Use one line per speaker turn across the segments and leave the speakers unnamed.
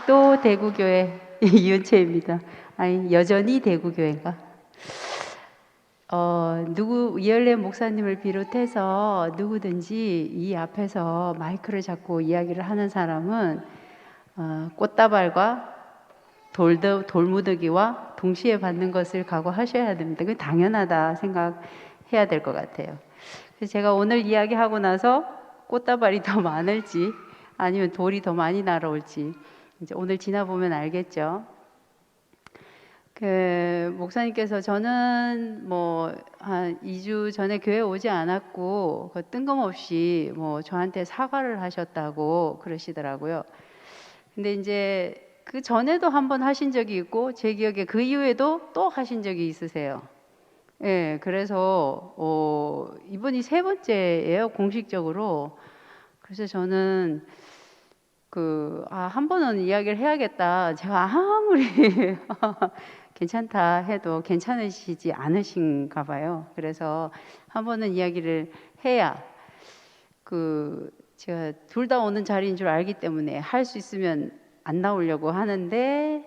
아직도 대구교회 이은채입니다. 아니, 여전히 대구교회인가? 이열래 목사님을 비롯해서 누구든지 이 앞에서 마이크를 잡고 이야기를 하는 사람은 꽃다발과 돌무더기와 동시에 받는 것을 각오하셔야 됩니다. 그게 당연하다 생각해야 될 것 같아요. 그래서 제가 오늘 이야기하고 나서 꽃다발이 더 많을지 아니면 돌이 더 많이 날아올지 이제 오늘 지나보면 알겠죠. 목사님께서 저는 한 2주 전에 교회 오지 않았고 뜬금없이 저한테 사과를 하셨다고 그러시더라고요. 근데 이제 그 전에도 한번 하신 적이 있고 제 기억에 그 이후에도 또 하신 적이 있으세요. 예, 그래서 이번이 3번째예요, 공식적으로. 그래서 저는 한 번은 이야기를 해야겠다. 제가 아무리 괜찮다 해도 괜찮으시지 않으신가 봐요. 그래서 한 번은 이야기를 해야 제가 둘 다 오는 자리인 줄 알기 때문에 할 수 있으면 안 나오려고 하는데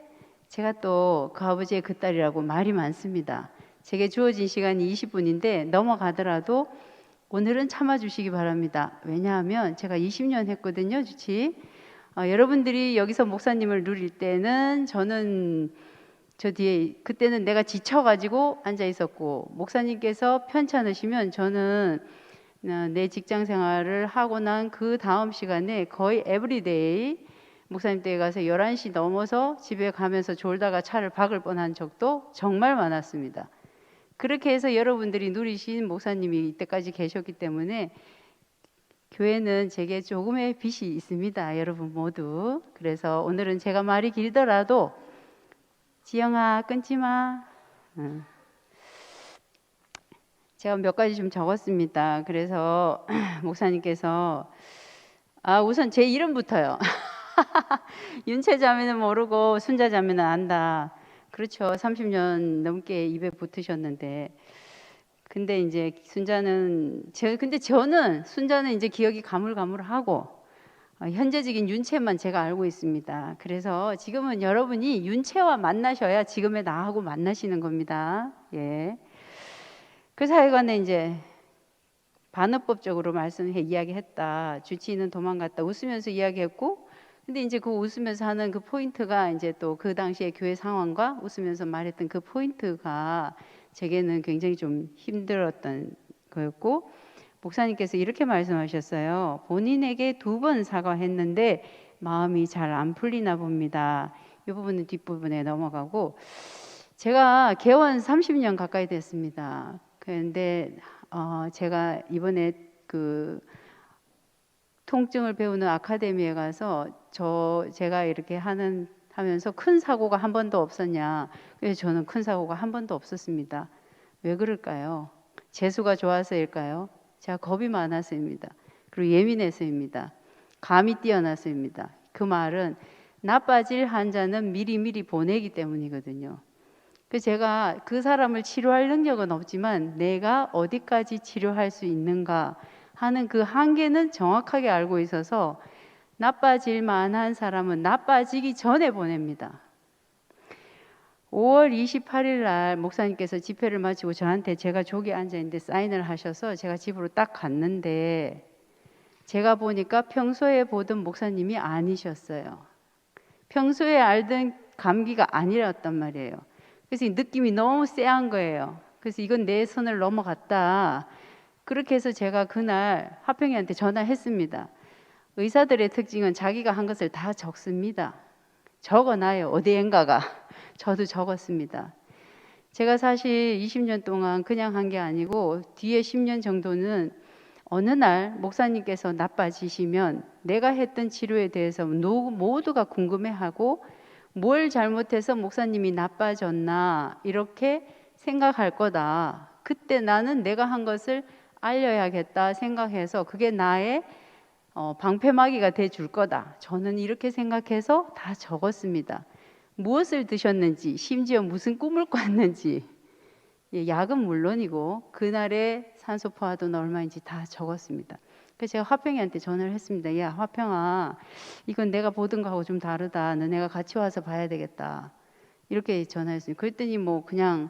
제가 또 그 아버지의 그 딸이라고 말이 많습니다. 제게 주어진 시간이 20분인데 넘어가더라도 오늘은 참아주시기 바랍니다. 왜냐하면 제가 20년 했거든요, 주치. 여러분들이 여기서 목사님을 누릴 때는 저는 저 뒤에 그때는 내가 지쳐가지고 앉아 있었고 목사님께서 편찮으시면 저는 내 직장 생활을 하고 난 그 다음 시간에 거의 에브리데이 목사님 댁에 가서 11시 넘어서 집에 가면서 졸다가 차를 박을 뻔한 적도 정말 많았습니다. 그렇게 해서 여러분들이 누리신 목사님이 이때까지 계셨기 때문에 교회는 제게 조금의 빚이 있습니다. 여러분 모두. 그래서 오늘은 제가 말이 길더라도 지영아 끊지 마. 제가 몇 가지 좀 적었습니다. 그래서 목사님께서 우선 제 이름부터요. 윤채 자매는 모르고 순자 자매는 안다. 그렇죠. 30년 넘게 입에 붙으셨는데 근데 이제 근데 저는 순자는 이제 기억이 가물가물하고 현재적인 윤채만 제가 알고 있습니다. 그래서 지금은 여러분이 윤채와 만나셔야 지금의 나하고 만나시는 겁니다. 예. 그 사회관에 이제 반어법적으로 이야기했다. 주치의는 도망갔다. 웃으면서 이야기했고, 근데 이제 그 웃으면서 하는 그 포인트가 이제 또 그 당시의 교회 상황과 웃으면서 말했던 그 포인트가 제게는 굉장히 좀 힘들었던 거였고, 목사님께서 이렇게 말씀하셨어요. 본인에게 2번 사과했는데 마음이 잘 안 풀리나 봅니다. 이 부분은 뒷부분에 넘어가고, 제가 개원 30년 가까이 됐습니다. 그런데 제가 이번에 통증을 배우는 아카데미에 가서 제가 이렇게 하면서 큰 사고가 한 번도 없었냐? 그래서 저는 큰 사고가 한 번도 없었습니다. 왜 그럴까요? 재수가 좋아서일까요? 제가 겁이 많아서입니다. 그리고 예민해서입니다. 감이 뛰어나서입니다. 그 말은 나빠질 환자는 미리미리 보내기 때문이거든요. 그래서 제가 그 사람을 치료할 능력은 없지만 내가 어디까지 치료할 수 있는가 하는 그 한계는 정확하게 알고 있어서 나빠질 만한 사람은 나빠지기 전에 보냅니다. 5월 28일 날 목사님께서 집회를 마치고 저한테 제가 조기 앉아있는데 사인을 하셔서 제가 집으로 딱 갔는데 제가 보니까 평소에 보던 목사님이 아니셨어요. 평소에 알던 감기가 아니었단 말이에요. 그래서 이 느낌이 너무 쎄한 거예요. 그래서 이건 내 선을 넘어갔다. 그렇게 해서 제가 그날 화평이한테 전화했습니다. 의사들의 특징은 자기가 한 것을 다 적습니다. 적어놔요. 어디엔가가. 저도 적었습니다. 제가 사실 20년 동안 그냥 한 게 아니고 뒤에 10년 정도는 어느 날 목사님께서 나빠지시면 내가 했던 치료에 대해서 모두가 궁금해하고 뭘 잘못해서 목사님이 나빠졌나 이렇게 생각할 거다. 그때 나는 내가 한 것을 알려야겠다 생각해서 그게 나의 방패막이가 돼 줄 거다. 저는 이렇게 생각해서 다 적었습니다. 무엇을 드셨는지, 심지어 무슨 꿈을 꿨는지, 약은 물론이고 그날의 산소 포화도는 얼마인지 다 적었습니다. 그래서 제가 화평이한테 전화를 했습니다. 야, 화평아, 이건 내가 보던 거하고 좀 다르다. 너네가 같이 와서 봐야 되겠다. 이렇게 전화했어요. 그랬더니 뭐 그냥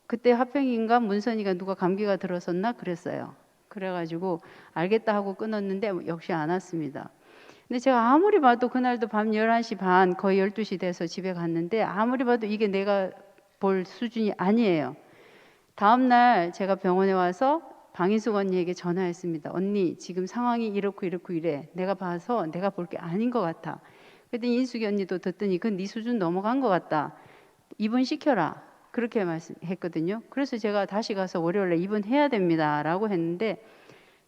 그때 화평인가 문선이가 누가 감기가 들었었나 그랬어요. 그래가지고 알겠다 하고 끊었는데 역시 안 왔습니다. 근데 제가 아무리 봐도 그날도 밤 11시 반 거의 12시 돼서 집에 갔는데 아무리 봐도 이게 내가 볼 수준이 아니에요. 다음날 제가 병원에 와서 방인숙 언니에게 전화했습니다. 언니 지금 상황이 이렇고 이렇고 이래. 내가 봐서 내가 볼 게 아닌 것 같아. 그랬더니 인숙이 언니도 듣더니 그건 네 수준 넘어간 것 같다. 입원시켜라. 그렇게 말씀했거든요. 그래서 제가 다시 가서 월요일에 입원해야 됩니다. 라고 했는데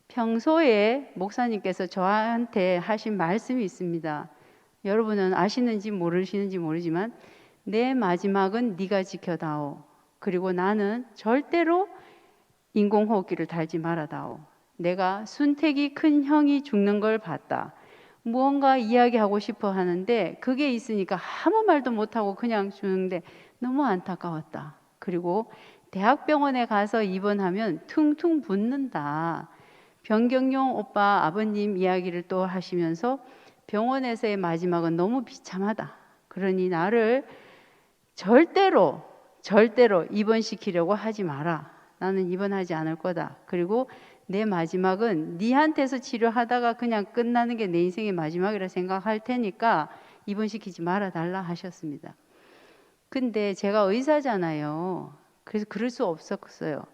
평소에 목사님께서 저한테 하신 말씀이 있습니다. 여러분은 아시는지 모르시는지 모르지만 내 마지막은 네가 지켜다오. 그리고 나는 절대로 인공호흡기를 달지 말아다오. 내가 순택이 큰 형이 죽는 걸 봤다. 무언가 이야기하고 싶어 하는데 그게 있으니까 아무 말도 못하고 그냥 주는데 너무 안타까웠다. 그리고 대학병원에 가서 입원하면 퉁퉁 붓는다. 변경용 오빠 아버님 이야기를 또 하시면서 병원에서의 마지막은 너무 비참하다. 그러니 나를 절대로 입원시키려고 하지 마라. 나는 입원하지 않을 거다. 그리고 내 마지막은 네한테서 치료하다가 그냥 끝나는 게 내 인생의 마지막이라 생각할 테니까 입원시키지 말아 달라 하셨습니다. 근데 제가 의사잖아요. 그래서 그럴 수 없었어요.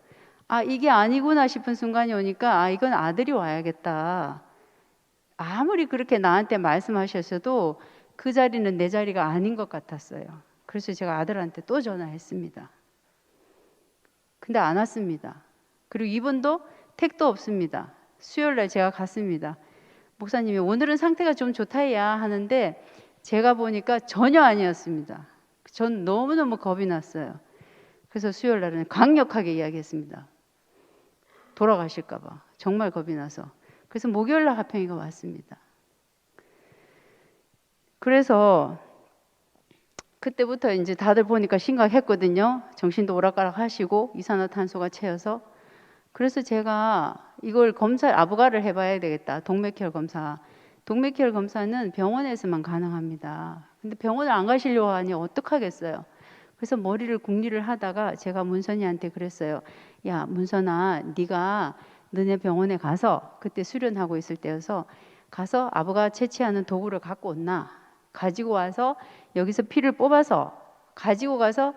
아, 이게 아니구나 싶은 순간이 오니까 아, 이건 아들이 와야겠다. 아무리 그렇게 나한테 말씀하셨어도 그 자리는 내 자리가 아닌 것 같았어요. 그래서 제가 아들한테 또 전화했습니다. 근데 안 왔습니다. 그리고 이분도 택도 없습니다. 수요일날 제가 갔습니다. 목사님이 오늘은 상태가 좀 좋다야 하는데 제가 보니까 전혀 아니었습니다. 전 너무너무 겁이 났어요. 그래서 수요일날은 강력하게 이야기했습니다. 돌아가실까 봐 정말 겁이 나서. 그래서 목요일날 화평이가 왔습니다. 그래서 그때부터 이제 다들 보니까 심각했거든요. 정신도 오락가락 하시고 이산화탄소가 채여서. 그래서 제가 이걸 아부가를 해봐야 되겠다. 동맥혈 검사. 동맥혈 검사는 병원에서만 가능합니다. 근데 병원을 안 가시려고 하니 어떡하겠어요. 그래서 머리를 궁리를 하다가 제가 문선이한테 그랬어요. 야, 문선아, 네가 너네 병원에 가서 그때 수련하고 있을 때여서 가서 아부가 채취하는 도구를 갖고 온나. 가지고 와서 여기서 피를 뽑아서 가지고 가서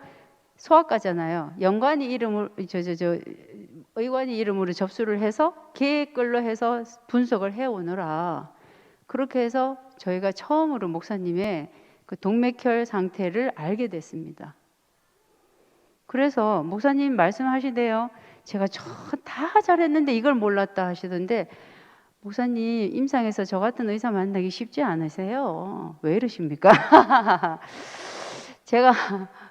소아과잖아요. 의관이 이름으로 접수를 해서 계획걸로 해서 분석을 해오느라 그렇게 해서 저희가 처음으로 목사님의 그 동맥혈 상태를 알게 됐습니다. 그래서 목사님 말씀하시대요. 제가 다 잘했는데 이걸 몰랐다 하시던데 목사님 임상에서 저 같은 의사 만나기 쉽지 않으세요? 왜 이러십니까? 제가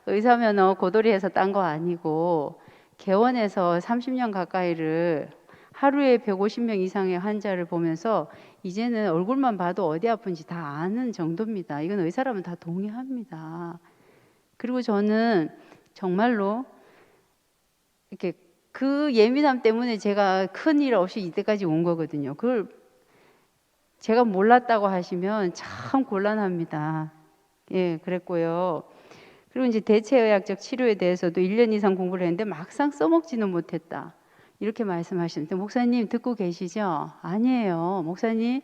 의사면허 고도리에서 딴 거 아니고 개원에서 30년 가까이를 하루에 150명 이상의 환자를 보면서 이제는 얼굴만 봐도 어디 아픈지 다 아는 정도입니다. 이건 의사라면 다 동의합니다. 그리고 저는 정말로 이렇게 그 예민함 때문에 제가 큰일 없이 이때까지 온 거거든요. 그걸 제가 몰랐다고 하시면 참 곤란합니다. 예, 그랬고요. 그리고 이제 대체의학적 치료에 대해서도 1년 이상 공부를 했는데 막상 써먹지는 못했다. 이렇게 말씀하시는데 목사님 듣고 계시죠? 아니에요. 목사님,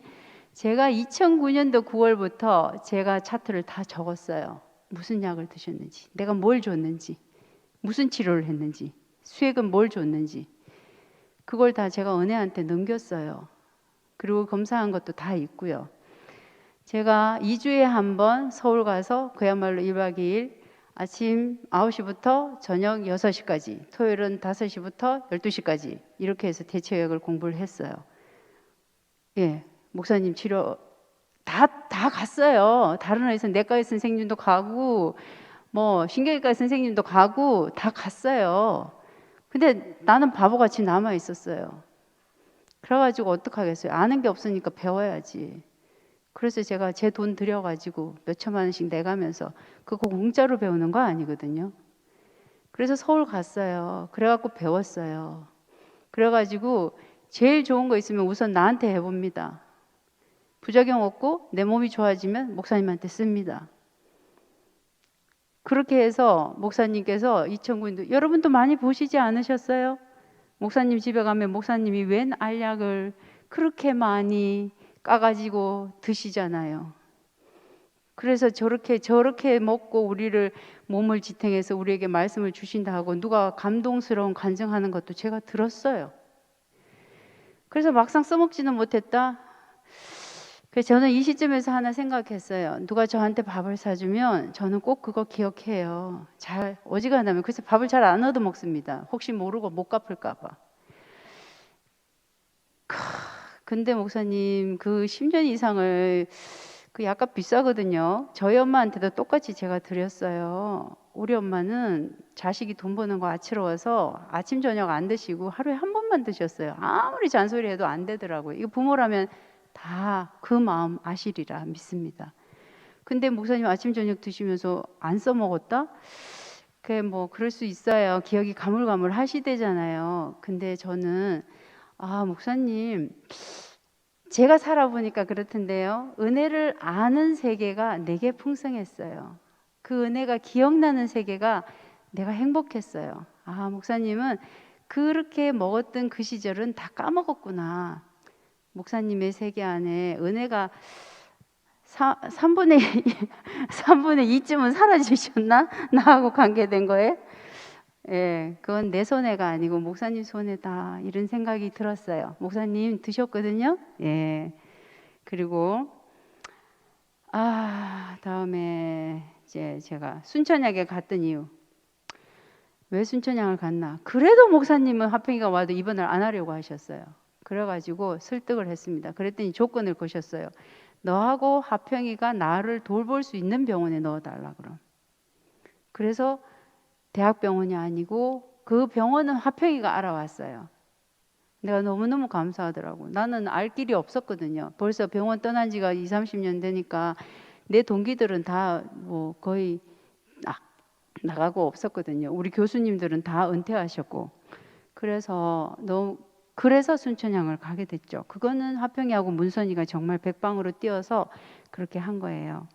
제가 2009년도 9월부터 제가 차트를 다 적었어요. 무슨 약을 드셨는지, 내가 뭘 줬는지, 무슨 치료를 했는지, 수액은 뭘 줬는지 그걸 다 제가 은혜한테 넘겼어요. 그리고 검사한 것도 다 있고요. 제가 2주에 한 번 서울 가서 그야말로 1박 2일 아침 9시부터 저녁 6시까지, 토요일은 5시부터 12시까지 이렇게 해서 대체의학을 공부를 했어요. 예, 목사님 치료 다 갔어요. 다른 의사, 내과 선생님도 가고 뭐 신경외과 선생님도 가고 다 갔어요. 근데 나는 바보같이 남아 있었어요. 그래가지고 어떡하겠어요. 아는 게 없으니까 배워야지. 그래서 제가 제 돈 들여가지고 몇 천만 원씩 내가면서 그거 공짜로 배우는 거 아니거든요. 그래서 서울 갔어요. 그래갖고 배웠어요. 그래가지고 제일 좋은 거 있으면 우선 나한테 해봅니다. 부작용 없고 내 몸이 좋아지면 목사님한테 씁니다. 그렇게 해서 목사님께서 2009년도 여러분도 많이 보시지 않으셨어요? 목사님 집에 가면 목사님이 웬 알약을 그렇게 많이 까가지고 드시잖아요. 그래서 저렇게 먹고 우리를 몸을 지탱해서 우리에게 말씀을 주신다 하고 누가 감동스러운 간증하는 것도 제가 들었어요. 그래서 막상 써먹지는 못했다. 그래서 저는 이 시점에서 하나 생각했어요. 누가 저한테 밥을 사주면 저는 꼭 그거 기억해요. 잘 어지간하면. 그래서 밥을 잘 안 얻어 먹습니다. 혹시 모르고 못 갚을까 봐. 근데 목사님 그 10년 이상을 그 약간 비싸거든요. 저희 엄마한테도 똑같이 제가 드렸어요. 우리 엄마는 자식이 돈 버는 거 아치러워서 아침 저녁 안 드시고 하루에 한 번만 드셨어요. 아무리 잔소리해도 안 되더라고요. 이거 부모라면 다 그 마음 아시리라 믿습니다. 근데 목사님 아침 저녁 드시면서 안 써먹었다? 그게 뭐 그럴 수 있어요. 기억이 가물가물 하시대잖아요. 근데 저는 목사님 제가 살아보니까 그렇던데요. 은혜를 아는 세계가 내게 풍성했어요. 그 은혜가 기억나는 세계가 내가 행복했어요. 목사님은 그렇게 먹었던 그 시절은 다 까먹었구나. 목사님의 세계 안에 은혜가 3분의 2쯤은 사라지셨나? 나하고 관계된 거에? 예, 그건 내 손해가 아니고 목사님 손해다. 이런 생각이 들었어요. 목사님 드셨거든요. 예. 그리고 다음에 이제 제가 순천향에 갔던 이유. 왜 순천향을 갔나? 그래도 목사님은 화평이가 와도 입원을 안 하려고 하셨어요. 그래가지고 설득을 했습니다. 그랬더니 조건을 거셨어요. 너하고 화평이가 나를 돌볼 수 있는 병원에 넣어달라 그럼. 그래서 대학병원이 아니고 그 병원은 화평이가 알아왔어요. 내가 너무너무 감사하더라고. 나는 알 길이 없었거든요. 벌써 병원 떠난 지가 20, 30년 되니까 내 동기들은 다 뭐 거의 나가고 없었거든요. 우리 교수님들은 다 은퇴하셨고. 그래서 순천향을 가게 됐죠. 그거는 화평이하고 문선이가 정말 백방으로 뛰어서 그렇게 한 거예요.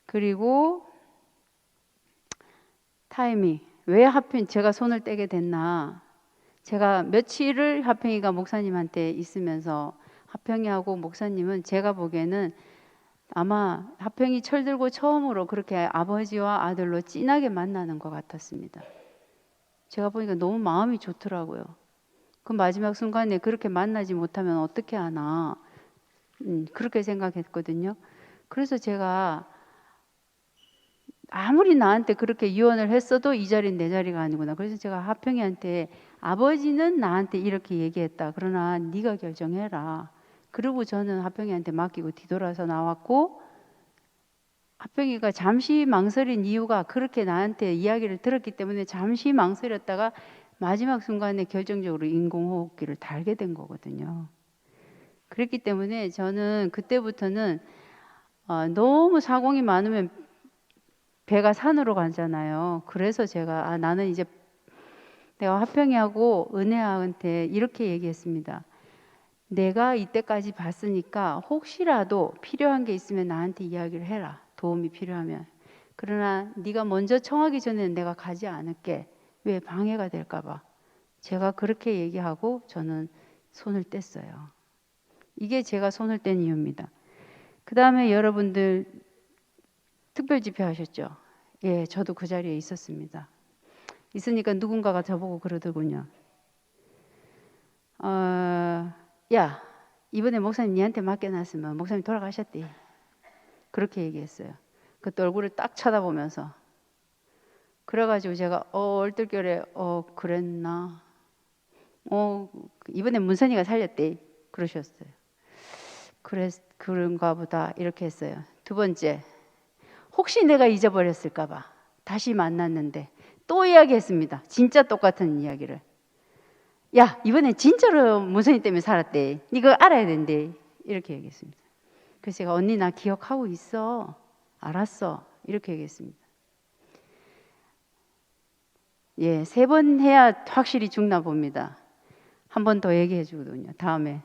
그리고 타이밍. 왜 하필 제가 손을 떼게 됐나? 제가 며칠을 화평이가 목사님한테 있으면서 화평이하고 목사님은 제가 보기에는 아마 화평이 철들고 처음으로 그렇게 아버지와 아들로 진하게 만나는 것 같았습니다. 제가 보니까 너무 마음이 좋더라고요. 그 마지막 순간에 그렇게 만나지 못하면 어떻게 하나 그렇게 생각했거든요. 그래서 제가 아무리 나한테 그렇게 유언을 했어도 이 자리는 내 자리가 아니구나. 그래서 제가 화평이한테 아버지는 나한테 이렇게 얘기했다. 그러나 네가 결정해라. 그리고 저는 화평이한테 맡기고 뒤돌아서 나왔고, 화평이가 잠시 망설인 이유가 그렇게 나한테 이야기를 들었기 때문에 잠시 망설였다가 마지막 순간에 결정적으로 인공호흡기를 달게 된 거거든요. 그랬기 때문에 저는 그때부터는 너무 사공이 많으면 배가 산으로 가잖아요. 그래서 제가 나는 이제 내가 화평이하고 은혜한테 이렇게 얘기했습니다. 내가 이때까지 봤으니까 혹시라도 필요한 게 있으면 나한테 이야기를 해라. 도움이 필요하면. 그러나 네가 먼저 청하기 전에는 내가 가지 않을게. 왜? 방해가 될까 봐. 제가 그렇게 얘기하고 저는 손을 뗐어요. 이게 제가 손을 뗀 이유입니다. 그 다음에 여러분들 특별 집회 하셨죠? 예, 저도 그 자리에 있었습니다. 있으니까 누군가가 저보고 그러더군요. 야, 이번에 목사님 니한테 맡겨놨으면 목사님 돌아가셨대. 그렇게 얘기했어요. 그때 얼굴을 딱 쳐다보면서. 그래가지고 제가 얼떨결에 그랬나? 이번에 문선이가 살렸대. 그러셨어요. 그런가 보다 이렇게 했어요. 두 번째, 혹시 내가 잊어버렸을까 봐 다시 만났는데 또 이야기했습니다. 진짜 똑같은 이야기를. 야, 이번엔 진짜로 문선이 때문에 살았대. 네가 알아야 된대. 이렇게 얘기했습니다. 그래서 제가 언니 나 기억하고 있어. 알았어. 이렇게 얘기했습니다. 예, 3번 해야 확실히 죽나 봅니다. 한 번 더 얘기해 주거든요. 다음에.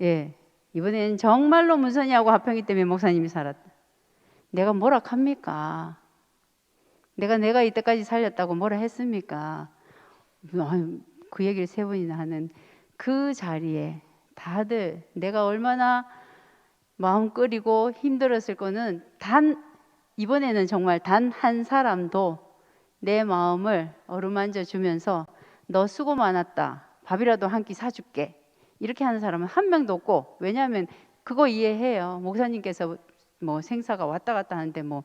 예. 이번엔 정말로 문선이하고 화평이 때문에 목사님이 살았다. 내가 뭐라 합니까? 내가 이때까지 살렸다고 뭐라 했습니까? 그 얘기를 3번이나 하는 그 자리에 다들 내가 얼마나 마음 끓이고 힘들었을 거는 이번에는 정말 단 한 사람도 내 마음을 어루만져 주면서 너 수고 많았다. 밥이라도 한 끼 사줄게. 이렇게 하는 사람은 한 명도 없고, 왜냐하면 그거 이해해요. 목사님께서 뭐 생사가 왔다 갔다 하는데 뭐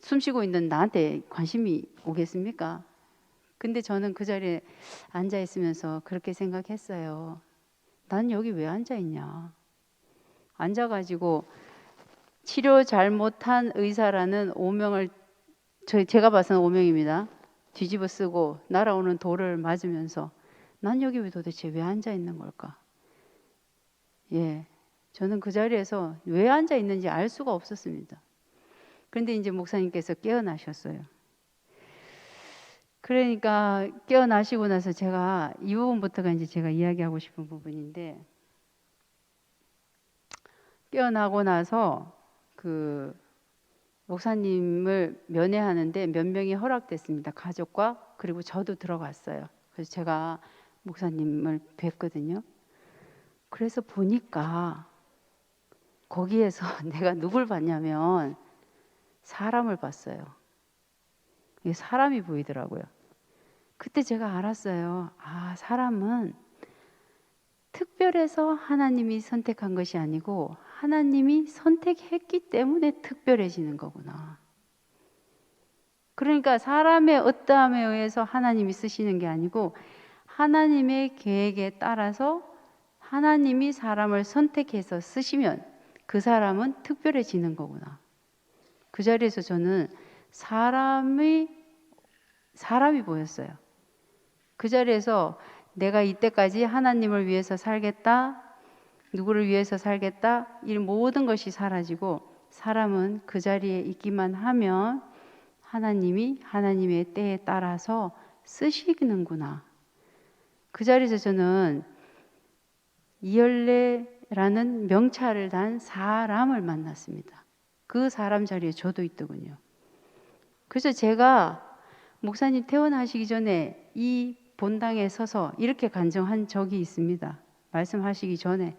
숨쉬고 있는 나한테 관심이 오겠습니까? 근데 저는 그 자리에 앉아 있으면서 그렇게 생각했어요. 난 여기 왜 앉아 있냐? 앉아가지고 치료 잘못한 의사라는 오명을 제가 봐서는 오명입니다. 뒤집어 쓰고 날아오는 돌을 맞으면서 난 여기 도대체 왜 앉아 있는 걸까? 예, 저는 그 자리에서 왜 앉아 있는지 알 수가 없었습니다. 그런데 이제 목사님께서 깨어나셨어요. 그러니까 깨어나시고 나서 제가 이 부분부터가 이제 제가 이야기하고 싶은 부분인데, 깨어나고 나서 그 목사님을 면회하는데 몇 명이 허락됐습니다. 가족과 그리고 저도 들어갔어요. 그래서 제가 목사님을 뵀거든요. 그래서 보니까 거기에서 내가 누굴 봤냐면 사람을 봤어요. 사람이 보이더라고요. 그때 제가 알았어요. 아, 사람은 특별해서 하나님이 선택한 것이 아니고 하나님이 선택했기 때문에 특별해지는 거구나. 그러니까 사람의 어떠함에 의해서 하나님이 쓰시는 게 아니고 하나님의 계획에 따라서 하나님이 사람을 선택해서 쓰시면 그 사람은 특별해지는 거구나. 그 자리에서 저는 사람이 보였어요. 그 자리에서 내가 이때까지 하나님을 위해서 살겠다, 누구를 위해서 살겠다, 이 모든 것이 사라지고 사람은 그 자리에 있기만 하면 하나님이 하나님의 때에 따라서 쓰시는구나. 그 자리에서 저는 이열레라는 명찰을 단 사람을 만났습니다. 그 사람 자리에 저도 있더군요. 그래서 제가 목사님 퇴원하시기 전에 이 본당에 서서 이렇게 간증한 적이 있습니다. 말씀하시기 전에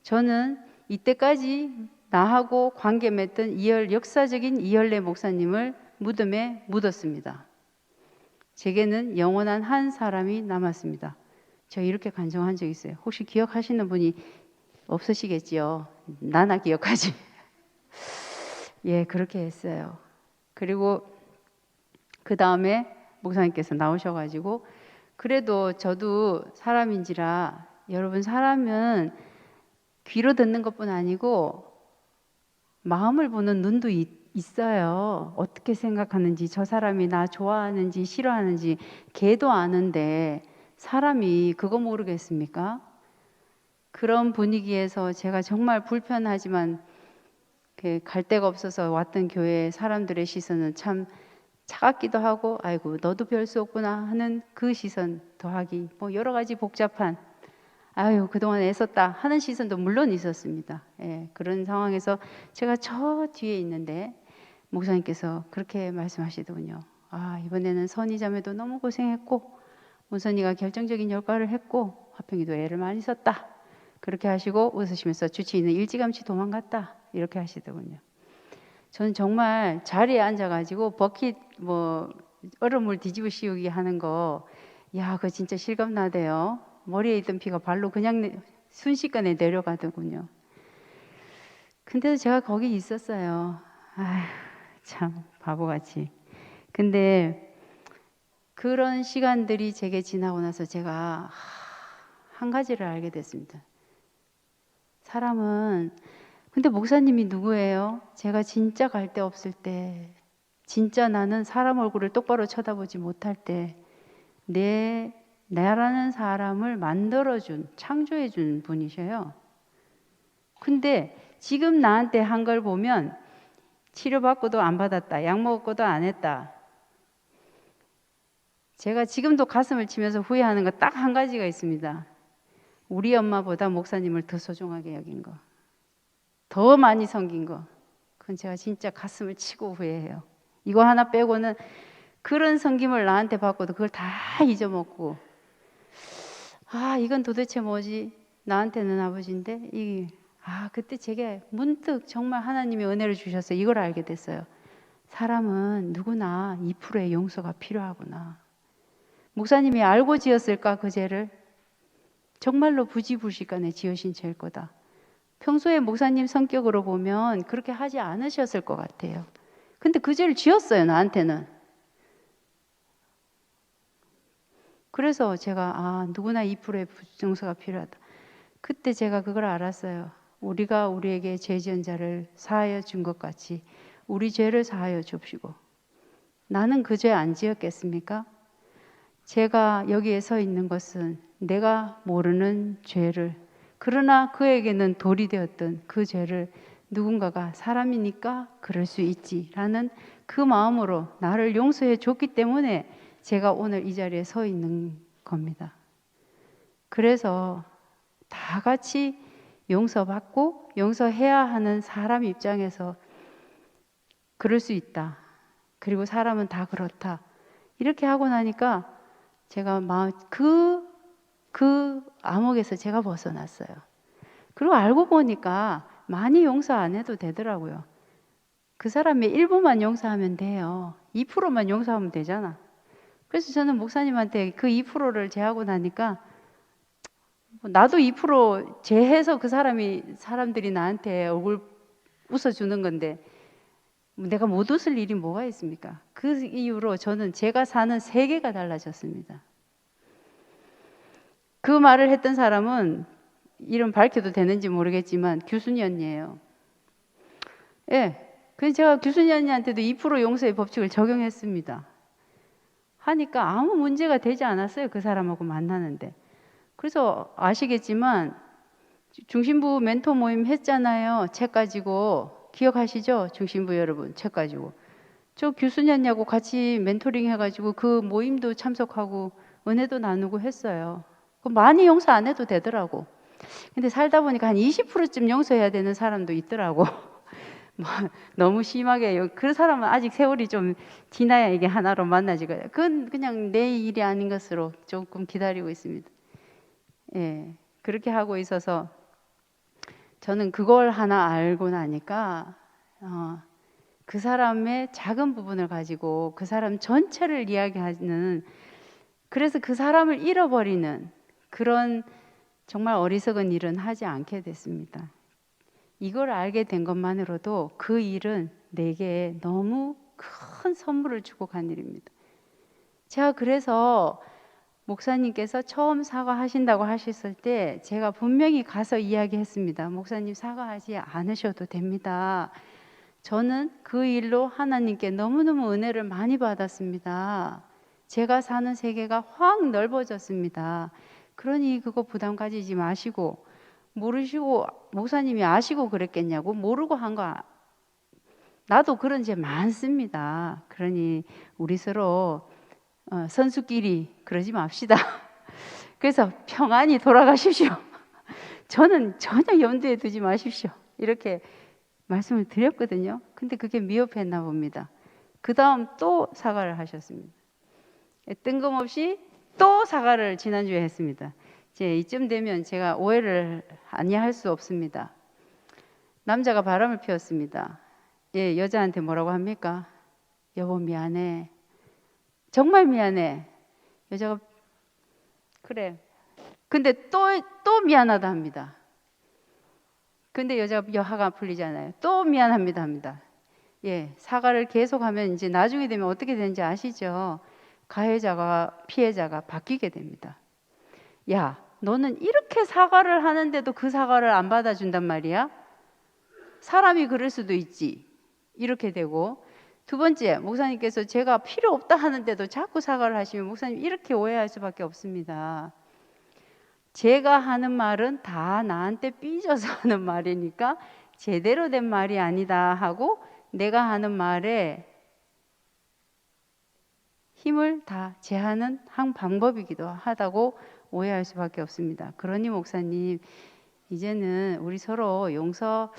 저는 이때까지 나하고 관계 맺던 역사적인 이열레 목사님을 무덤에 묻었습니다. 제게는 영원한 한 사람이 남았습니다. 제가 이렇게 간증한 적이 있어요. 혹시 기억하시는 분이 없으시겠지요? 나나 기억하지. 예, 그렇게 했어요. 그리고 그 다음에 목사님께서 나오셔가지고 그래도 저도 사람인지라 여러분 사람은 귀로 듣는 것뿐 아니고 마음을 보는 눈도 있어요. 어떻게 생각하는지 저 사람이 나 좋아하는지 싫어하는지 걔도 아는데 사람이 그거 모르겠습니까? 그런 분위기에서 제가 정말 불편하지만 갈 데가 없어서 왔던 교회 사람들의 시선은 참 차갑기도 하고 아이고 너도 별 수 없구나 하는 그 시선 더하기 뭐 여러 가지 복잡한 아유 그동안 애썼다 하는 시선도 물론 있었습니다. 예, 그런 상황에서 제가 저 뒤에 있는데 목사님께서 그렇게 말씀하시더군요. 아 이번에는 선희 자매도 너무 고생했고 문선이가 결정적인 역할을 했고 화평이도 애를 많이 썼다. 그렇게 하시고 웃으시면서 주치의는 일찌감치 도망갔다. 이렇게 하시더군요. 저는 정말 자리에 앉아가지고 버킷 뭐 얼음물 뒤집어 씌우기 하는 거, 야, 그거 진짜 실감나대요. 머리에 있던 피가 발로 그냥 순식간에 내려가더군요. 근데도 제가 거기 있었어요. 아휴, 참 바보같이. 근데 그런 시간들이 제게 지나고 나서 제가 한 가지를 알게 됐습니다. 사람은 근데 목사님이 누구예요? 제가 진짜 갈 데 없을 때, 진짜 나는 사람 얼굴을 똑바로 쳐다보지 못할 때, 나라는 사람을 만들어준, 창조해준 분이셔요. 근데 지금 나한테 한 걸 보면 치료받고도 안 받았다, 약 먹었고도 안 했다. 제가 지금도 가슴을 치면서 후회하는 거 딱 한 가지가 있습니다. 우리 엄마보다 목사님을 더 소중하게 여긴 거, 더 많이 섬긴 거, 그건 제가 진짜 가슴을 치고 후회해요. 이거 하나 빼고는 그런 섬김을 나한테 받고도 그걸 다 잊어먹고, 이건 도대체 뭐지? 나한테는 아버지인데 그때 제게 문득 정말 하나님이 은혜를 주셔서 이걸 알게 됐어요. 사람은 누구나 2%의 용서가 필요하구나. 목사님이 알고 지었을까 그 죄를? 정말로 부지불식간에 지으신 죄일 거다. 평소에 목사님 성격으로 보면 그렇게 하지 않으셨을 것 같아요. 근데 그 죄를 지었어요, 나한테는. 그래서 제가 누구나 2%의 용서가 필요하다. 그때 제가 그걸 알았어요. 우리가 우리에게 죄 지은 자를 사하여 준 것 같이 우리 죄를 사하여 줍시고. 나는 그 죄 안 지었겠습니까? 제가 여기에 서 있는 것은 내가 모르는 죄를, 그러나 그에게는 돌이 되었던 그 죄를 누군가가 사람이니까 그럴 수 있지라는 그 마음으로 나를 용서해 줬기 때문에 제가 오늘 이 자리에 서 있는 겁니다. 그래서 다 같이 용서받고 용서해야 하는 사람 입장에서 그럴 수 있다. 그리고 사람은 다 그렇다. 이렇게 하고 나니까 제가 그 암흑에서 제가 벗어났어요. 그리고 알고 보니까 많이 용서 안 해도 되더라고요. 그 사람의 일부만 용서하면 돼요. 2%만 용서하면 되잖아. 그래서 저는 목사님한테 그 2%를 제하고 나니까 나도 2% 제해서 그 사람들이 나한테 얼굴 웃어주는 건데 내가 못 웃을 일이 뭐가 있습니까? 그 이후로 저는 제가 사는 세계가 달라졌습니다. 그 말을 했던 사람은 이름 밝혀도 되는지 모르겠지만 규순이 언니예요. 예, 그래서 제가 규순이 언니한테도 2% 용서의 법칙을 적용했습니다. 하니까 아무 문제가 되지 않았어요. 그 사람하고 만나는데. 그래서 아시겠지만 중심부 멘토 모임 했잖아요. 책 가지고. 기억하시죠? 중심부 여러분 책 가지고. 저 규순이 언니하고 같이 멘토링 해가지고 그 모임도 참석하고 은혜도 나누고 했어요. 많이 용서 안 해도 되더라고. 근데 살다 보니까 한 20%쯤 용서해야 되는 사람도 있더라고. 너무 심하게 그 사람은 아직 세월이 좀 지나야 이게 하나로 만나지고요. 그건 그냥 내 일이 아닌 것으로 조금 기다리고 있습니다. 예, 그렇게 하고 있어서 저는 그걸 하나 알고 나니까 그 사람의 작은 부분을 가지고 그 사람 전체를 이야기하는, 그래서 그 사람을 잃어버리는 그런 정말 어리석은 일은 하지 않게 됐습니다. 이걸 알게 된 것만으로도 그 일은 내게 너무 큰 선물을 주고 간 일입니다. 제가 그래서 목사님께서 처음 사과하신다고 하셨을 때 제가 분명히 가서 이야기했습니다. 목사님 사과하지 않으셔도 됩니다. 저는 그 일로 하나님께 너무너무 은혜를 많이 받았습니다. 제가 사는 세계가 확 넓어졌습니다. 그러니 그거 부담 가지지 마시고, 모르시고 목사님이 아시고 그랬겠냐고, 모르고 한 거 나도 그런 죄 많습니다. 그러니 우리 서로 선수끼리 그러지 맙시다. 그래서 평안히 돌아가십시오. 저는 전혀 염두에 두지 마십시오. 이렇게 말씀을 드렸거든요. 근데 그게 미흡했나 봅니다. 그 다음 또 사과를 하셨습니다. 뜬금없이 또 사과를 지난주에 했습니다. 이제 이쯤 되면 제가 오해를 아니할 수 없습니다. 남자가 바람을 피웠습니다. 예, 여자한테 뭐라고 합니까? 여보 미안해. 정말 미안해. 여자가 그래. 근데 또 미안하다 합니다. 근데 여자가 화가 풀리잖아요. 또 미안합니다 합니다. 예, 사과를 계속하면 이제 나중에 되면 어떻게 되는지 아시죠? 가해자가 피해자가 바뀌게 됩니다. 야, 너는 이렇게 사과를 하는데도 그 사과를 안 받아준단 말이야? 사람이 그럴 수도 있지. 이렇게 되고, 두 번째, 목사님께서 제가 필요 없다 하는데도 자꾸 사과를 하시면 목사님 이렇게 오해할 수밖에 없습니다. 제가 하는 말은 다 나한테 삐져서 하는 말이니까 제대로 된 말이 아니다 하고, 내가 하는 말에 힘을 다 제하는 한 방법이기도 하다고 오해할 수밖에 없습니다. 그러니 목사님, 이제는 우리 서로 용서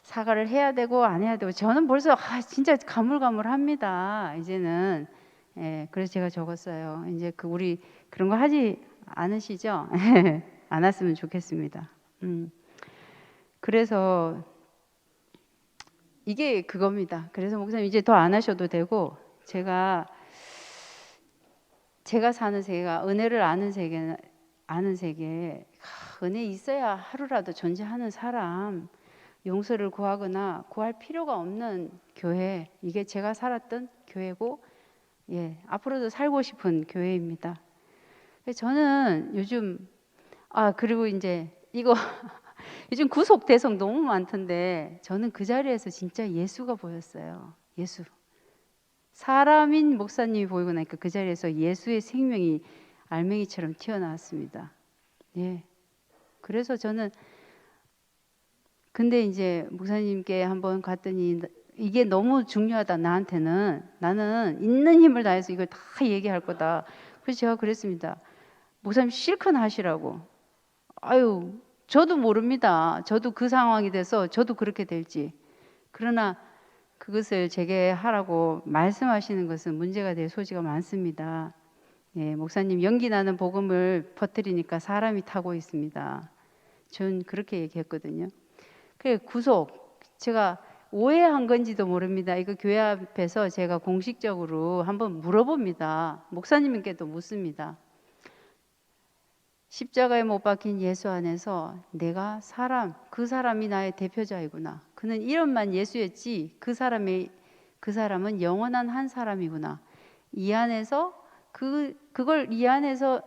사과를 해야 되고 안 해야 되고, 저는 벌써 진짜 가물가물합니다. 이제는. 예, 그래서 제가 적었어요. 이제 우리 그런 거 하지 않으시죠? 안 했으면 좋겠습니다. 그래서 이게 그겁니다. 그래서 목사님 이제 더 안 하셔도 되고, 제가 사는 세계가 은혜를 아는 세계, 은혜 있어야 하루라도 존재하는 사람, 용서를 구하거나 구할 필요가 없는 교회, 이게 제가 살았던 교회고, 예, 앞으로도 살고 싶은 교회입니다. 저는 요즘 그리고 이제 이거 요즘 구속 대성 너무 많던데, 저는 그 자리에서 진짜 예수가 보였어요. 예수. 사람인 목사님이 보이고 나니까 그 자리에서 예수의 생명이 알맹이처럼 튀어나왔습니다. 예. 그래서 저는 근데 이제 목사님께 한번 갔더니 이게 너무 중요하다. 나한테는. 나는 있는 힘을 다해서 이걸 다 얘기할 거다. 그래서 제가 그랬습니다. 목사님 실컷 하시라고. 아유, 저도 모릅니다. 저도 그 상황이 돼서 저도 그렇게 될지. 그러나 그것을 제게 하라고 말씀하시는 것은 문제가 될 소지가 많습니다. 예, 목사님 연기 나는 복음을 퍼뜨리니까 사람이 타고 있습니다. 전 그렇게 얘기했거든요. 그래, 구속. 제가 오해한 건지도 모릅니다. 이거 교회 앞에서 제가 공식적으로 한번 물어봅니다. 목사님께도 묻습니다. 십자가에 못 박힌 예수 안에서 내가 그 사람이 나의 대표자이구나. 그는 이름만 예수였지 그 사람은 영원한 한 사람이구나. 이 안에서 그걸 이 안에서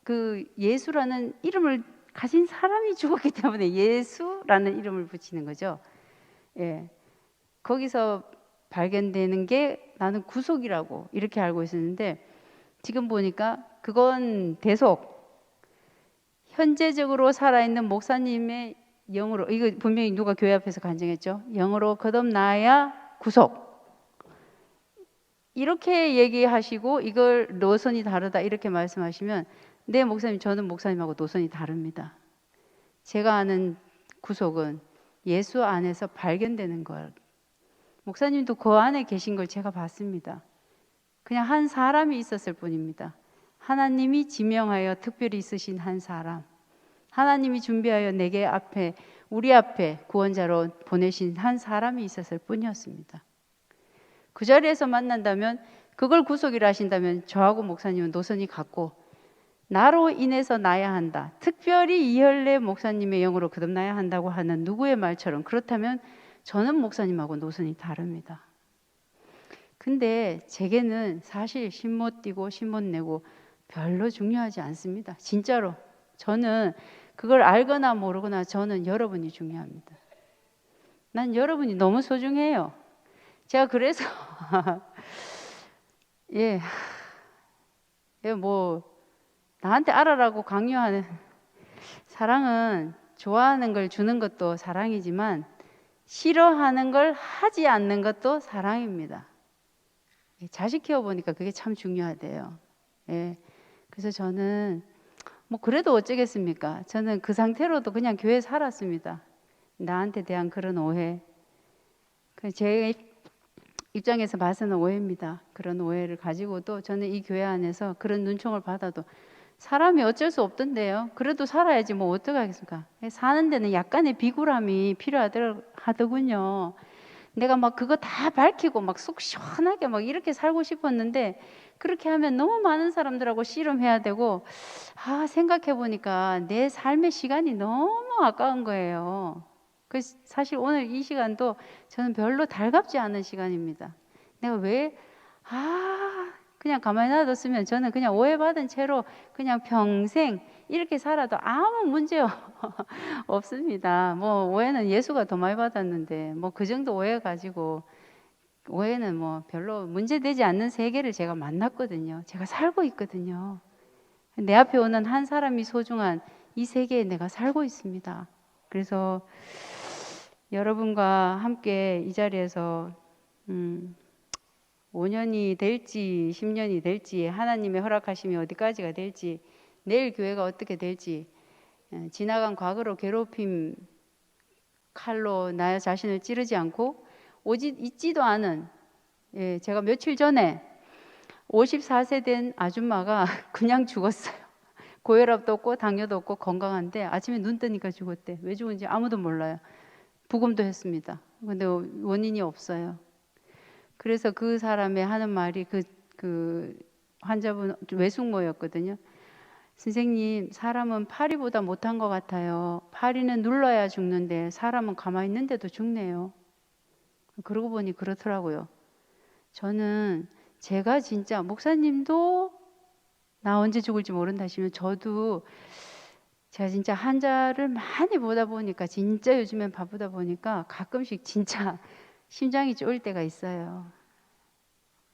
그 예수라는 이름을 가진 사람이 죽었기 때문에 예수라는 이름을 붙이는 거죠. 예. 거기서 발견되는 게 나는 구속이라고 이렇게 알고 있었는데, 지금 보니까 그건 대속. 현재적으로 살아있는 목사님의 영으로, 이거 분명히 누가 교회 앞에서 간증했죠. 영으로 거듭나야 구속. 이렇게 얘기하시고 이걸 노선이 다르다 이렇게 말씀하시면, 네 목사님, 저는 목사님하고 노선이 다릅니다. 제가 아는 구속은 예수 안에서 발견되는 것. 목사님도 그 안에 계신 걸 제가 봤습니다. 그냥 한 사람이 있었을 뿐입니다. 하나님이 지명하여 특별히 쓰신 한 사람, 하나님이 준비하여 우리 앞에 구원자로 보내신 한 사람이 있었을 뿐이었습니다. 그 자리에서 만난다면, 그걸 구속이라 하신다면 저하고 목사님은 노선이 같고, 나로 인해서 나야 한다, 특별히 이혈래 목사님의 영으로 거듭나야 한다고 하는 누구의 말처럼, 그렇다면 저는 목사님하고 노선이 다릅니다. 근데 제게는 사실 신못 띄고 신못 내고 별로 중요하지 않습니다. 진짜로. 저는 그걸 알거나 모르거나 저는 여러분이 중요합니다. 난 여러분이 너무 소중해요. 제가 그래서 뭐 나한테 알아라고 강요하는, 사랑은 좋아하는 걸 주는 것도 사랑이지만 싫어하는 걸 하지 않는 것도 사랑입니다. 자식 키워보니까 그게 참 중요하대요. 예. 그래서 저는 뭐 그래도 어쩌겠습니까? 저는 그 상태로도 그냥 교회에 살았습니다. 나한테 대한 그런 오해, 제 입장에서 봐서는 오해입니다. 그런 오해를 가지고도 저는 이 교회 안에서 그런 눈총을 받아도 사람이 어쩔 수 없던데요. 그래도 살아야지 뭐 어떡하겠습니까? 사는 데는 약간의 비굴함이 필요하더군요. 내가 막 그거 다 밝히고 막 속 시원하게 막 이렇게 살고 싶었는데, 그렇게 하면 너무 많은 사람들하고 씨름해야 되고, 생각해 보니까 내 삶의 시간이 너무 아까운 거예요. 사실 오늘 이 시간도 저는 별로 달갑지 않은 시간입니다. 내가 왜 그냥 가만히 놔뒀으면 저는 그냥 오해받은 채로 그냥 평생 이렇게 살아도 아무 문제 없습니다. 뭐 오해는 예수가 더 많이 받았는데 뭐 그 정도 오해 가지고, 오해는 뭐 별로 문제되지 않는 세계를 제가 만났거든요. 제가 살고 있거든요. 내 앞에 오는 한 사람이 소중한 이 세계에 내가 살고 있습니다. 그래서 여러분과 함께 이 자리에서 5년이 될지 10년이 될지 하나님의 허락하심이 어디까지가 될지 내일 교회가 어떻게 될지 지나간 과거로 괴롭힘 칼로 나 자신을 찌르지 않고 오지 있지도 않은 제가 며칠 전에 54세 된 아줌마가 그냥 죽었어요. 고혈압도 없고 당뇨도 없고 건강한데 아침에 눈 뜨니까 죽었대. 왜 죽은지 아무도 몰라요. 부검도 했습니다. 근데 원인이 없어요. 그래서 그 사람의 하는 말이 그 환자분 외숙모였거든요. 선생님, 사람은 파리보다 못한 것 같아요. 파리는 눌러야 죽는데 사람은 가만히 있는데도 죽네요. 그러고 보니 그렇더라고요. 저는 제가 진짜 목사님도 나 언제 죽을지 모른다 하시면 저도 제가 진짜 환자를 많이 보다 보니까 진짜 요즘엔 바쁘다 보니까 가끔씩 진짜 심장이 쫄 때가 있어요.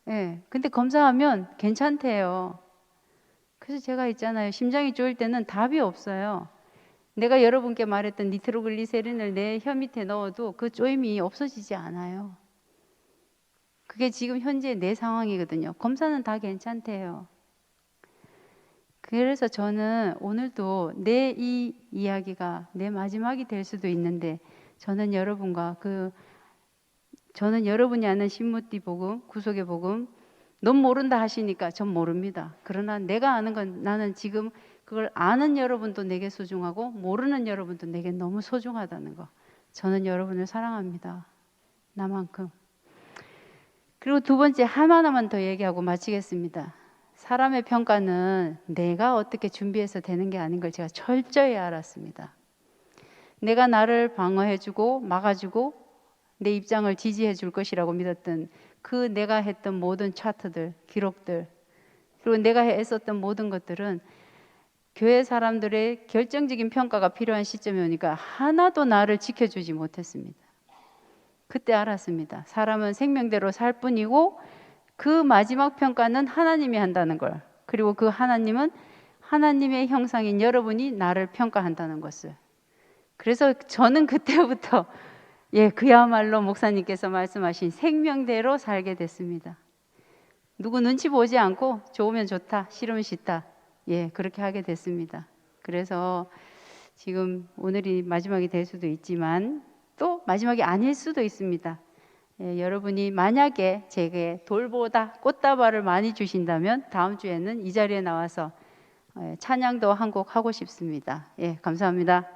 예. 근데 검사하면 괜찮대요. 그래서 제가 있잖아요. 심장이 쪼일 때는 답이 없어요. 내가 여러분께 말했던 니트로글리세린을 내 혀 밑에 넣어도 그 쪼임이 없어지지 않아요. 그게 지금 현재 내 상황이거든요. 검사는 다 괜찮대요. 그래서 저는 오늘도 내 이 이야기가 내 마지막이 될 수도 있는데 저는 여러분이 아는 신무띠 복음, 구속의 복음 넌 모른다 하시니까 전 모릅니다. 그러나 내가 아는 건 나는 지금 그걸 아는 여러분도 내게 소중하고 모르는 여러분도 내게 너무 소중하다는 거. 저는 여러분을 사랑합니다. 나만큼. 그리고 두 번째 하나만 더 얘기하고 마치겠습니다. 사람의 평가는 내가 어떻게 준비해서 되는 게 아닌 걸 제가 철저히 알았습니다. 내가 나를 방어해주고 막아주고 내 입장을 지지해 줄 것이라고 믿었던 그 내가 했던 모든 차트들, 기록들, 그리고 내가 했었던 모든 것들은 교회 사람들의 결정적인 평가가 필요한 시점이 오니까 하나도 나를 지켜주지 못했습니다. 그때 알았습니다. 사람은 생명대로 살 뿐이고 그 마지막 평가는 하나님이 한다는 걸. 그리고 그 하나님은 하나님의 형상인 여러분이 나를 평가한다는 것을. 그래서 저는 그때부터 그야말로 목사님께서 말씀하신 생명대로 살게 됐습니다. 누구 눈치 보지 않고 좋으면 좋다, 싫으면 싫다. 그렇게 하게 됐습니다. 그래서 지금 오늘이 마지막이 될 수도 있지만 또 마지막이 아닐 수도 있습니다. 여러분이 만약에 제게 돌보다 꽃다발을 많이 주신다면 다음 주에는 이 자리에 나와서 찬양도 한 곡 하고 싶습니다. 감사합니다.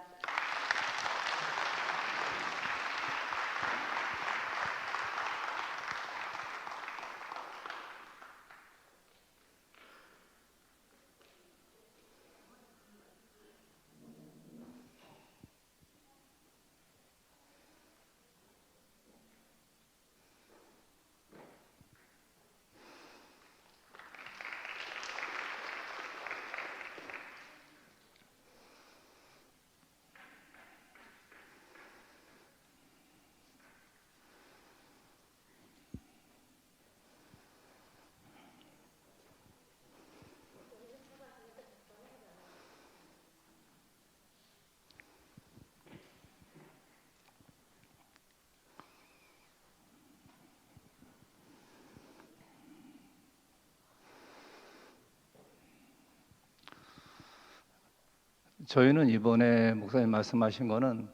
저희는 이번에 목사님 말씀하신 거는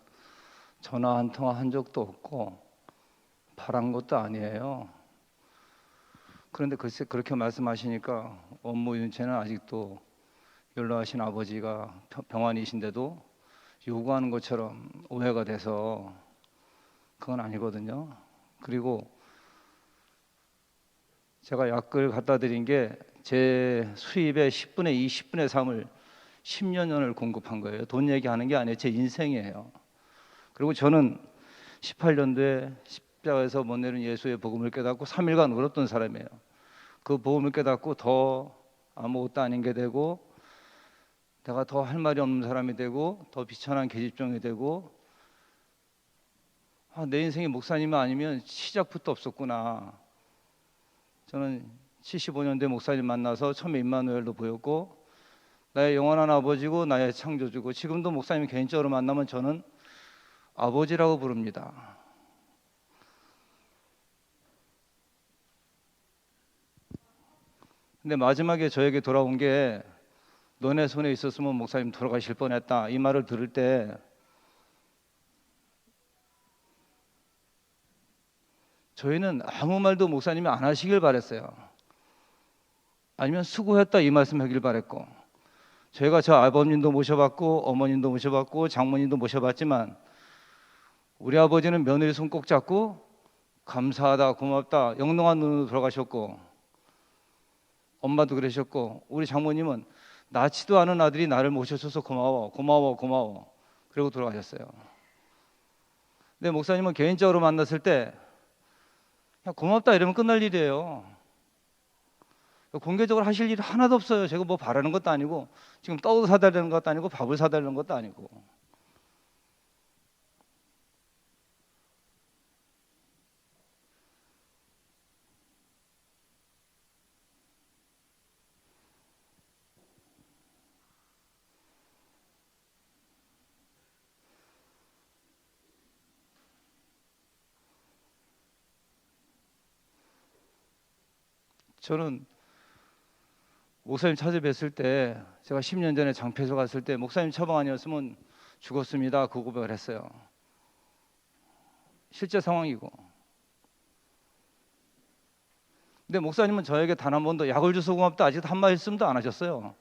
전화 한 통화 한 적도 없고 바란 것도 아니에요. 그런데 글쎄 그렇게 말씀하시니까 원무 윤채는 아직도 연로하신 아버지가 병환이신데도 요구하는 것처럼 오해가 돼서 그건 아니거든요. 그리고 제가 약을 갖다 드린 게 제 수입의 10분의 2, 10분의 3을 10년 전을 공급한 거예요. 돈 얘기하는 게 아니에요. 제 인생이에요. 그리고 저는 18년도에 십자가에서 못 내린 예수의 복음을 깨닫고 3일간 울었던 사람이에요. 그 복음을 깨닫고 더 아무것도 아닌 게 되고 내가 더 할 말이 없는 사람이 되고 더 비천한 계집종이 되고 내 인생이 목사님 아니면 시작부터 없었구나. 저는 75년대 목사님 만나서 처음에 임마누엘도 보였고 나의 영원한 아버지고 나의 창조주고 지금도 목사님 개인적으로 만나면 저는 아버지라고 부릅니다. 근데 마지막에 저에게 돌아온 게 너네 손에 있었으면 목사님 돌아가실 뻔했다. 이 말을 들을 때 저희는 아무 말도 목사님이 안 하시길 바랬어요. 아니면 수고했다 이 말씀하길 바랬고, 저희가 저 아버님도 모셔봤고 어머님도 모셔봤고 장모님도 모셔봤지만 우리 아버지는 며느리 손 꼭 잡고 감사하다 고맙다 영롱한 눈으로 돌아가셨고, 엄마도 그러셨고, 우리 장모님은 낳지도 않은 아들이 나를 모셔줘서 고마워 고마워 고마워 그리고 돌아가셨어요. 근데 목사님은 개인적으로 만났을 때 그냥 고맙다 이러면 끝날 일이에요. 공개적으로 하실 일이 하나도 없어요. 제가 뭐 바라는 것도 아니고 지금 떡을 사달라는 것도 아니고 밥을 사달라는 것도 아니고. 저는 목사님 찾아뵀을 때, 제가 10년 전에 장패소 갔을 때 목사님 처방 아니었으면 죽었습니다 그 고백을 했어요. 실제 상황이고. 근데 목사님은 저에게 단 한 번도 약을 줘서 고맙다 아직도 한 말씀도 안 하셨어요.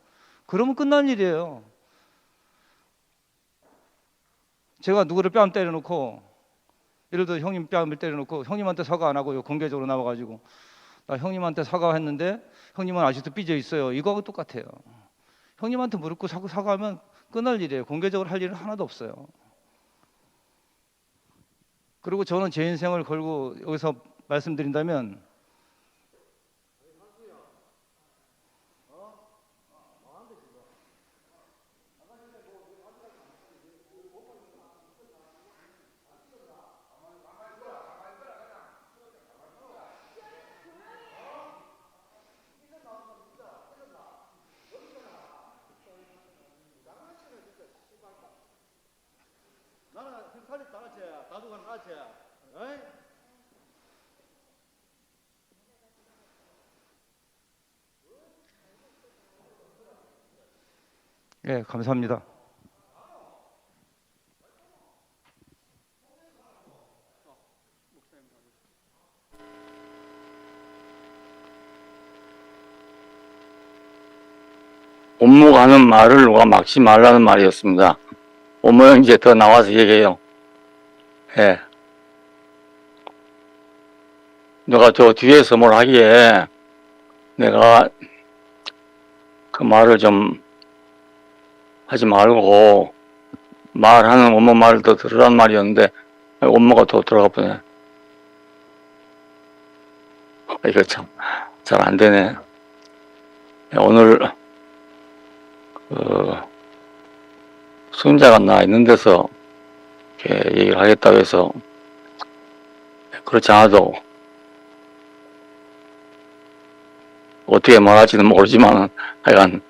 그러면 끝난 일이에요. 제가 누구를 뺨 때려놓고, 예를 들어 형님 뺨을 때려놓고 형님한테 사과 안 하고 공개적으로 나와가지고 나 형님한테 사과했는데 형님은 아직도 삐져 있어요. 이거하고 똑같아요. 형님한테 무릎 꿇고 사과하면 끝날 일이에요. 공개적으로 할 일은 하나도 없어요. 그리고 저는 제 인생을 걸고 여기서 말씀드린다면, 예, 감사합니다.
업무가 하는 말을 누가 막지 말라는 말이었습니다. 업무형 이제 더 나와서 얘기해요. 예. 내가 저 뒤에서 뭘 하기에 내가 그 말을 좀 하지 말고 말하는 업무 말을 더 들으란 말이었는데 업무가 더 들어가 보네. 이거 참 잘 안 되네. 오늘 수임자가 나 있는 데서 이렇게 얘기를 하겠다고 해서, 그렇지 않아도 어떻게 말할지는 모르지만 하여간